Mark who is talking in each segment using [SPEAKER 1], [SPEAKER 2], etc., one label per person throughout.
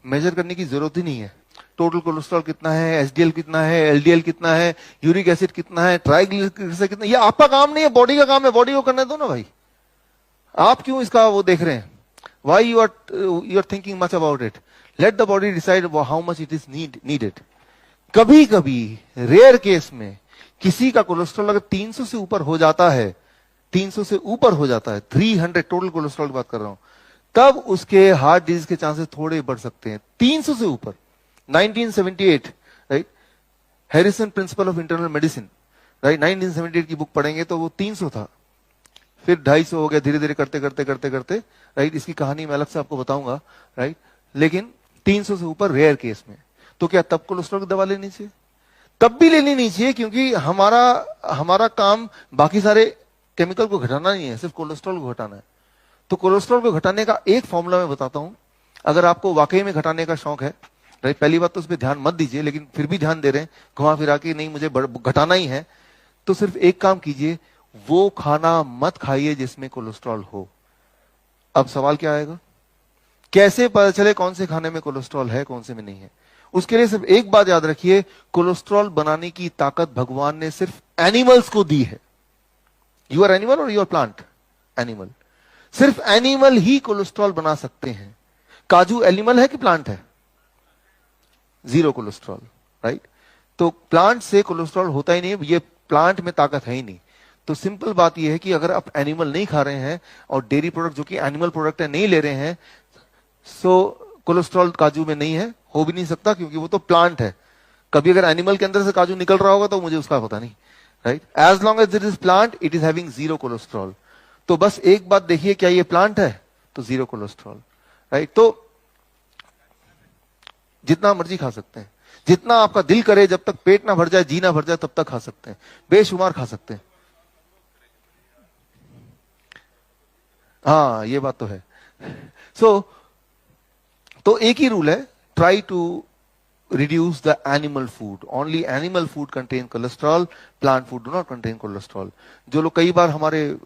[SPEAKER 1] Major करने की जरूरत ही नहीं है। टोटल कोलेस्ट्रॉल कितना है, एचडीएल कितना है, एलडीएल कितना है, यूरिक एसिड कितना है, ट्राइग्लिसराइड कितना है, ये आपका काम नहीं है, बॉडी का काम है, बॉडी को करने दो ना भाई। आप क्यों इसका वो देख रहे हैं? Why you are thinking much about it? Let the body decide how much it is needed. कभी कभी रेयर केस में किसी का कोलेस्ट्रॉल अगर 300 से ऊपर हो जाता है, 300 से ऊपर हो जाता है, 300 टोटल कोलेस्ट्रॉल की बात कर रहा हूं, तब उसके हार्ट डिजीज के चांसेस थोड़े बढ़ सकते हैं। 300 से ऊपर। 1978, right, Harrison principle of internal medicine, right, 1978 की बुक पढ़ेंगे तो वो 300 था, फिर 250 हो गया, धीरे धीरे करते करते करते करते, राइट। इसकी कहानी मैं अलग से आपको बताऊंगा, राइट। लेकिन 300 से ऊपर रेयर केस में, तो क्या तब कोलेस्ट्रॉल की दवा लेनी चाहिए? तब भी लेनी नहीं चाहिए, क्योंकि हमारा काम बाकी सारे केमिकल को घटाना नहीं है, सिर्फ कोलेस्ट्रॉल को घटाना है। तो कोलेस्ट्रॉल को घटाने का एक फॉर्मूला मैं बताता हूं, अगर आपको वाकई में घटाने का शौक है, राइट। पहली बात तो उस पर ध्यान मत दीजिए, लेकिन फिर भी ध्यान दे रहे हैं घुमा फिरा के, नहीं मुझे घटाना ही है, तो सिर्फ एक काम कीजिए, वो खाना मत खाइए जिसमें कोलेस्ट्रॉल हो। अब सवाल क्या आएगा? कैसे पता चले कौन से खाने में कोलेस्ट्रॉल है, कौन से में नहीं है? उसके लिए सिर्फ एक बात याद रखिए, कोलेस्ट्रॉल बनाने की ताकत भगवान ने सिर्फ एनिमल्स को दी है। यू आर एनिमल और यू आर प्लांट? एनिमल। सिर्फ एनिमल ही कोलेस्ट्रॉल बना सकते हैं। काजू एनिमल है कि प्लांट है? Zero cholesterol, right. तो प्लांट से कोलेस्ट्रॉल होता ही नहीं, ये प्लांट में ताकत है ही नहीं। तो सिंपल बात यह है कि अगर आप एनिमल नहीं खा रहे हैं और डेयरी प्रोडक्ट जो कि एनिमल प्रोडक्ट है नहीं ले रहे हैं, सो कोलेस्ट्रॉल काजू में नहीं है, हो भी नहीं सकता, क्योंकि वो तो प्लांट है। कभी अगर एनिमल के अंदर से काजू निकल रहा होगा तो मुझे उसका पता नहीं, right. As long as it is plant, it is having zero cholesterol. तो बस एक बात देखिए, क्या ये प्लांट है? तो जीरो कोलेस्ट्रॉल, राइट। तो जितना मर्जी खा सकते हैं, जितना आपका दिल करे, जब तक पेट ना भर जाए, जी ना भर जाए, तब तक खा सकते हैं, बेशुमार खा सकते हैं। हाँ, ये बात तो है। तो एक ही रूल है, try to reduce the animal food. Only animal food contain cholesterol, plant food do not contain cholesterol. जो लोग कई बार हमारे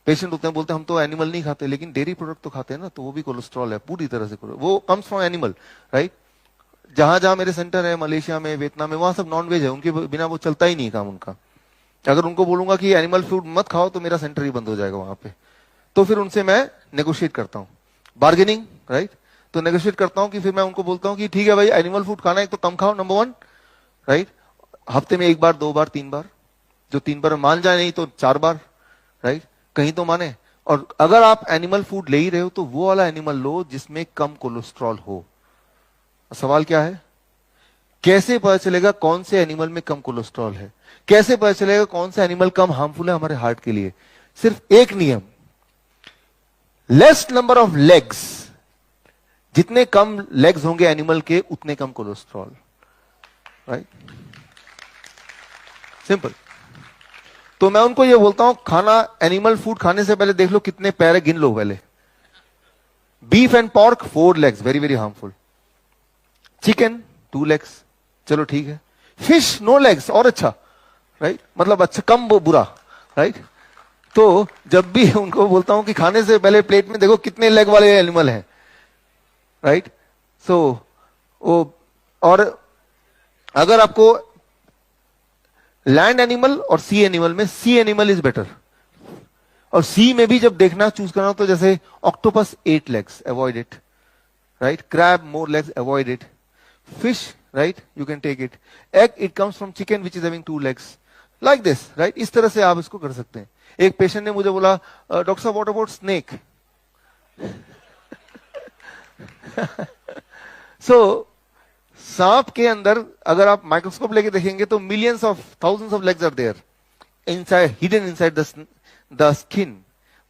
[SPEAKER 1] पेशेंट होते हैं, बोलते हैं हम तो एनिमल नहीं खाते, लेकिन डेयरी प्रोडक्ट तो खाते हैं ना, तो वो भी कोलेस्ट्रॉल है, पूरी तरह से वो कम्स फ्रॉम एनिमल, राइट। जहां जहां मेरे सेंटर है, मलेशिया में, वियतनाम में, वहां सब नॉन वेज है, उनके बिना वो चलता ही नहीं काम उनका। अगर उनको बोलूंगा कि एनिमल फूड मत खाओ तो मेरा सेंटर ही बंद हो जाएगा वहां पे। तो फिर उनसे मैं नेगोशिएट करता हूँ, बार्गेनिंग, राइट। तो नेगोशिएट करता हूं कि फिर मैं उनको बोलता हूं कि ठीक है भाई, एनिमल फूड खाना है तो कम खाओ, नंबर 1, राइट। हफ्ते में 1 बार, 2 बार, 3 बार, जो 3 बार मान जाए, नहीं तो 4 बार, राइट, कहीं तो माने। और अगर आप एनिमल फूड ले ही रहे हो तो वो वाला एनिमल लो जिसमें कम कोलेस्ट्रॉल हो। सवाल क्या है? कैसे पता चलेगा कौन से एनिमल में कम कोलेस्ट्रॉल है? कैसे पता चलेगा कौन सा एनिमल कम हार्मफुल है हमारे हार्ट के लिए? सिर्फ एक नियम, लेस नंबर ऑफ लेग्स, जितने कम लेग्स होंगे एनिमल के, उतने कम कोलेस्ट्रॉल, राइट, सिंपल। तो मैं उनको ये बोलता हूं, खाना एनिमल फूड खाने से पहले देख लो कितने पैर है, गिन लो पहले। Beef and pork 4 legs, very very harmful. Chicken 2 legs, चलो ठीक है। फिश नो लेग्स, और अच्छा, राइट, मतलब अच्छा, कम बुरा, राइट। तो जब भी उनको बोलता हूं कि खाने से पहले प्लेट में देखो कितने लेग वाले एनिमल हैं, राइट। और अगर आपको लैंड एनिमल और सी एनिमल में, सी एनिमल इज बेटर। और सी में भी जब देखना चूज करना हो तो जैसे octopus 8 legs, avoid it, right. Crab more legs, avoid it. Fish, right, you can take it. Egg, it comes from chicken which is having 2 legs, like this, right. इस तरह से आप इसको कर सकते हैं। एक पेशेंट ने मुझे बोला, डॉक्टर साहब व्हाट अबाउट स्नेक? सांप के अंदर अगर आप माइक्रोस्कोप लेके देखेंगे तो millions of, thousands of legs are there inside, hidden inside the skin.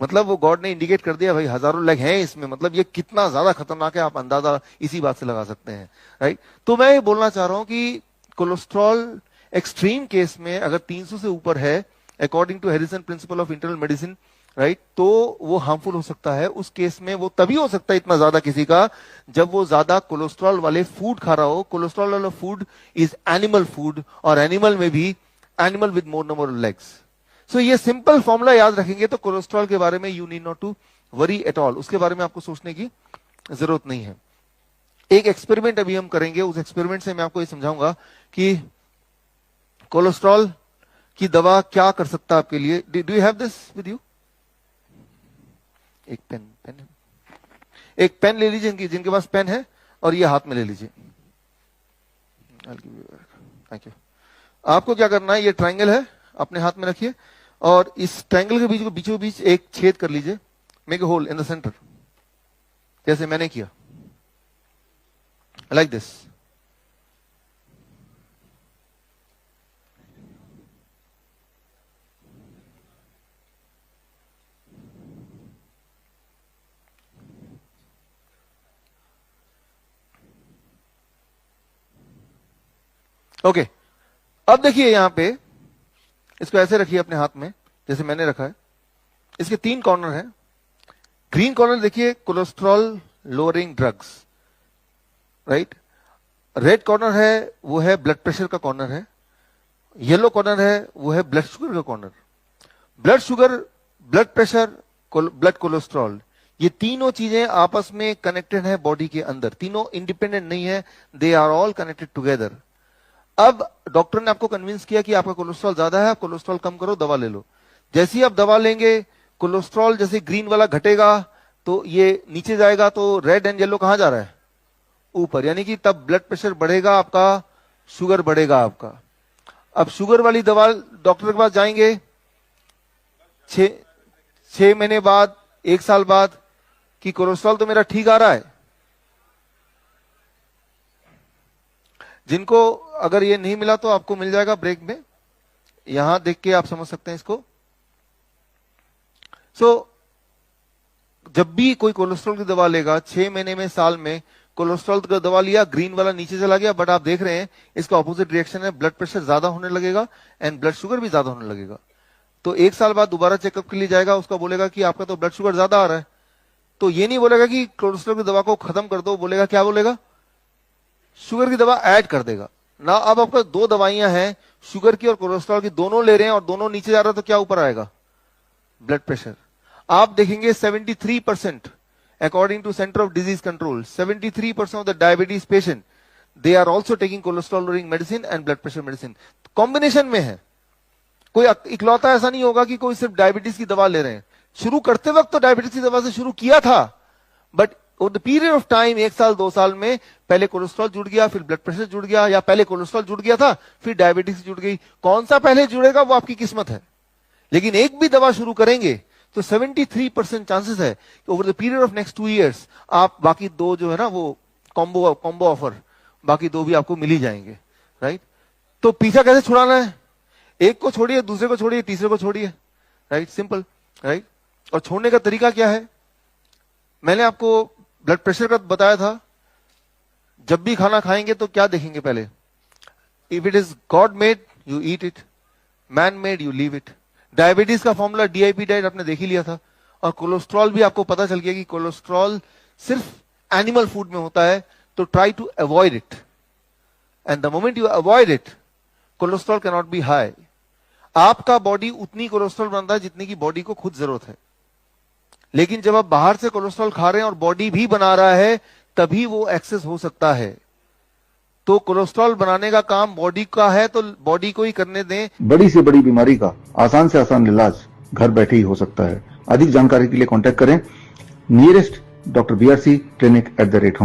[SPEAKER 1] मतलब वो गॉड ने इंडिकेट कर दिया भाई, हजारों लेग हैं इसमें, मतलब ये कितना ज्यादा खतरनाक है, आप अंदाजा इसी बात से लगा सकते हैं, राइट। तो मैं ये बोलना चाह रहा हूं कि कोलेस्ट्रॉल एक्सट्रीम केस में अगर 300 से ऊपर है, according to Harrison principle of internal medicine, right, तो वो हार्मफुल हो सकता है। उस केस में वो तभी हो सकता है इतना ज्यादा किसी का, जब वो ज्यादा कोलेस्ट्रॉल वाले फूड खा रहा हो। कोलेस्ट्रॉल वाला फूड इज एनिमल फूड, और एनिमल में भी animal with more number of legs. So ये सिंपल फॉर्मूला याद रखेंगे तो कोलेस्ट्रॉल के बारे में you need not to worry at all, उसके बारे में आपको सोचने की जरूरत नहीं है। एक एक्सपेरिमेंट अभी हम करेंगे, उस एक्सपेरिमेंट से मैं आपको ये समझाऊंगा कि कोलेस्ट्रॉल की दवा क्या कर सकता है आपके लिए। Do you have this with you? एक एक पेन ले लीजिए, जिनके पास पेन है, और ये हाथ में ले लीजिए। Thank you. आपको क्या करना है, ये ट्रायंगल है, अपने हाथ में रखिए, और इस ट्रायंगल के बीचों बीच एक छेद कर लीजिए। Make a hole in the centre, जैसे मैंने किया, लाइक दिस। ओके, अब देखिए यहां पे, इसको ऐसे रखिए अपने हाथ में जैसे मैंने रखा है। इसके 3 कॉर्नर हैं। ग्रीन कॉर्नर देखिए cholesterol lowering drugs, right. Red corner है वो है ब्लड प्रेशर का कॉर्नर है। येलो कॉर्नर है वो है ब्लड शुगर का corner. Blood sugar, blood pressure, blood cholesterol, ये तीनों चीजें आपस में कनेक्टेड है बॉडी के अंदर, तीनों इंडिपेंडेंट नहीं है, they are all connected together. अब डॉक्टर ने आपको कन्विंस किया कि आपका कोलेस्ट्रॉल ज्यादा है, आप कोलेस्ट्रॉल कम करो, दवा ले लो। जैसे ही आप दवा लेंगे, कोलेस्ट्रॉल जैसे ग्रीन वाला घटेगा तो ये नीचे जाएगा, तो रेड एंड येलो कहां जा रहा है? ऊपर, यानी कि तब ब्लड प्रेशर बढ़ेगा आपका, शुगर बढ़ेगा आपका। अब शुगर वाली दवा डॉक्टर के पास जाएंगे 6 महीने बाद, 1 साल बाद, कि कोलेस्ट्रॉल तो मेरा ठीक आ रहा है। जिनको अगर ये नहीं मिला तो आपको मिल जाएगा ब्रेक में, यहां देख के आप समझ सकते हैं इसको। जब भी कोई कोलेस्ट्रॉल की दवा लेगा 6 महीने में, साल में, कोलेस्ट्रॉल का दवा लिया, ग्रीन वाला नीचे चला गया, बट आप देख रहे हैं इसका ऑपोजिट रिएक्शन है, ब्लड प्रेशर ज्यादा होने लगेगा एंड ब्लड शुगर भी ज्यादा होने लगेगा। तो 1 साल बाद दोबारा चेकअप के लिए जाएगा, उसका बोलेगा कि आपका तो ब्लड शुगर ज्यादा आ रहा है। तो ये नहीं बोलेगा कि कोलेस्ट्रॉल की दवा को खत्म कर दो, बोलेगा क्या बोलेगा? शुगर की दवा ऐड कर देगा ना। अब आपका 2 दवाइयां हैं, शुगर की और कोलेस्ट्रॉल की, दोनों ले रहे हैं और दोनों नीचे जा रहा है, तो क्या ऊपर आएगा? Blood pressure. आप देखेंगे 73%, according to Center of Disease Control, 73% of the diabetes patient, they are also taking cholesterol lowering medicine and blood pressure medicine. Combination में है, कोई इकलौता ऐसा नहीं होगा कि कोई सिर्फ डायबिटीज की दवा ले रहे हैं। शुरू करते वक्त तो डायबिटीज की दवा से शुरू किया था, but over the period of time, 1 साल 2 साल में, पहले कोलेस्ट्रॉल जुड़ गया, फिर ब्लड प्रेशर जुड़ गया, या पहले कोलेस्ट्रॉल जुड़ गया था फिर डायबिटीज जुड़ गई। कौन सा पहले जुड़ेगा वो आपकी किस्मत है, लेकिन एक भी दवा शुरू करेंगे तो 73% चांसेस है कि over the period of next 2 years आप बाकी 2 जो है ना, वो कॉम्बो ऑफर, बाकी 2 भी आपको मिल ही जाएंगे, राइट। तो पीछा कैसे छुड़ाना है? एक को छोड़िए, दूसरे को छोड़िए, तीसरे को छोड़िए, राइट, सिंपल, राइट। और छोड़ने का तरीका क्या है? मैंने आपको ब्लड प्रेशर का बताया था। जब भी खाना खाएंगे तो क्या देखेंगे पहले? If it is God made you eat it, man made you leave it. Diabetes का फॉर्मूला DIP डाइट आपने देख ही लिया था, और कोलेस्ट्रॉल भी आपको पता चल गया कि कोलेस्ट्रॉल सिर्फ एनिमल फूड में होता है, तो try to avoid it, and the moment you avoid it, cholesterol can not be high. आपका बॉडी उतनी कोलेस्ट्रॉल बनाता है जितनी की बॉडी को खुद जरूरत है, लेकिन जब आप बाहर से कोलेस्ट्रॉल खा रहे हैं और बॉडी भी बना रहा है, तभी वो एक्सेस हो सकता है। तो कोलेस्ट्रॉल बनाने का काम बॉडी का है, तो बॉडी को ही करने दें।
[SPEAKER 2] बड़ी से बड़ी बीमारी का आसान से आसान इलाज घर बैठे ही हो सकता है। अधिक जानकारी के लिए कांटेक्ट करें नियरेस्ट डॉक्टर BRC clinic@home।